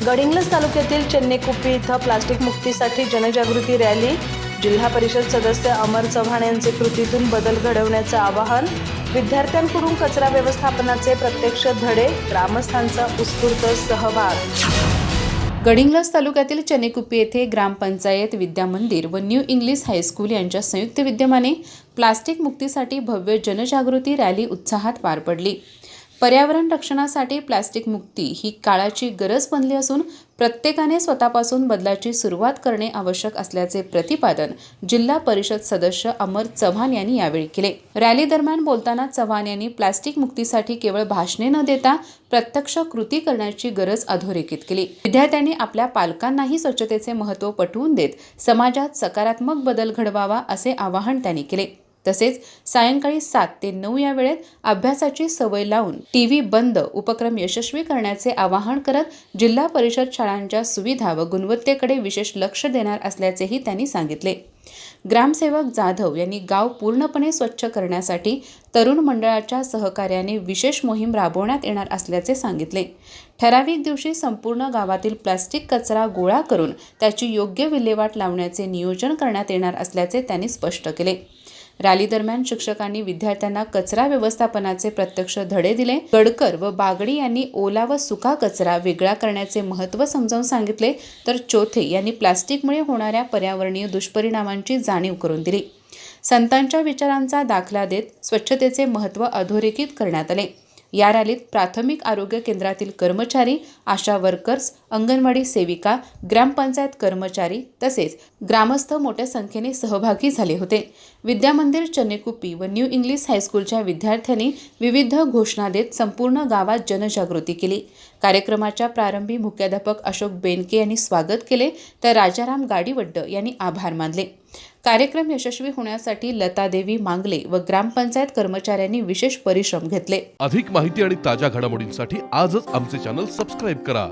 गडिंग्लज तालुक्यातील चेन्नेकुप्पी इथं प्लास्टिक मुक्तीसाठी जनजागृती रॅली. जिल्हा परिषद सदस्य अमर चव्हाण यांचे कृतीतून बदल घडवण्याचे आवाहन. विद्यार्थ्यांकडून कचरा व्यवस्थापनाचे प्रत्यक्ष धडे. ग्रामस्थांचा उत्स्फूर्त सहभाग. गडिंग्लज तालुक्यातील चेन्नेकुप्पी येथे ग्रामपंचायत, विद्या मंदिर व न्यू इंग्लिश हायस्कूल यांच्या संयुक्त विद्यमाने प्लास्टिक मुक्तीसाठी भव्य जनजागृती रॅली उत्साहात पार पडली. पर्यावरण रक्षणासाठी प्लास्टिक मुक्ती ही काळाची गरज बनली असून प्रत्येकाने स्वतःपासून बदलाची सुरुवात करणे आवश्यक असल्याचे प्रतिपादन जिल्हा परिषद सदस्य अमर चव्हाण यांनी यावेळी केले. रॅली दरम्यान बोलताना चव्हाण यांनी प्लास्टिक मुक्तीसाठी केवळ भाषणे न देता प्रत्यक्ष कृती करण्याची गरज अधोरेखित केली. विद्यार्थ्यांनी आपल्या पालकांनाही स्वच्छतेचे महत्त्व पटवून देत समाजात सकारात्मक बदल घडवावा असे आवाहन त्यांनी केले. तसेच सायंकाळी 7 ते 9 या वेळेत अभ्यासाची सवय लावून टीव्ही बंद उपक्रम यशस्वी करण्याचे आवाहन करत जिल्हा परिषद शाळांच्या सुविधा व गुणवत्तेकडे विशेष लक्ष देणार असल्याचेही त्यांनी सांगितले. ग्रामसेवक जाधव यांनी गाव पूर्णपणे स्वच्छ करण्यासाठी तरुण मंडळाच्या सहकार्याने विशेष मोहीम राबवण्यात येणार असल्याचे सांगितले. ठराविक दिवशी संपूर्ण गावातील प्लास्टिक कचरा गोळा करून त्याची योग्य विल्हेवाट लावण्याचे नियोजन करण्यात येणार असल्याचे त्यांनी स्पष्ट केले. रॅली दरम्यान शिक्षकांनी विद्यार्थ्यांना कचरा व्यवस्थापनाचे प्रत्यक्ष धडे दिले. गडकर व बागडी यांनी ओला व सुका कचरा वेगळा करण्याचे महत्त्व समजावून सांगितले, तर चोथे यांनी प्लास्टिकमुळे होणाऱ्या पर्यावरणीय दुष्परिणामांची जाणीव करून दिली. संतांच्या विचारांचा दाखला देत स्वच्छतेचे महत्त्व अधोरेखित करण्यात आले. या रॅलीत प्राथमिक आरोग्य केंद्रातील कर्मचारी, आशा वर्कर्स, अंगणवाडी सेविका, ग्रामपंचायत कर्मचारी तसेच ग्रामस्थ मोठ्या संख्येने सहभागी झाले होते. विद्या मंदिर, चेन्नेकुप्पी व न्यू इंग्लिश हायस्कूलच्या विद्यार्थ्यांनी विविध घोषणा देत संपूर्ण गावात जनजागृती केली. कार्यक्रमाच्या प्रारंभी मुख्याध्यापक अशोक बेनके यांनी स्वागत केले, तर राजाराम गाडीवड्ड यांनी आभार मानले. कार्यक्रम यशस्वी होण्यासाठी लतादेवी मांगले व ग्रामपंचायत कर्मचाऱ्यांनी विशेष परिश्रम घेतले. अधिक माहिती आणि ताज्या घडामोडींसाठी आजच आमचे चॅनल सबस्क्राईब करा.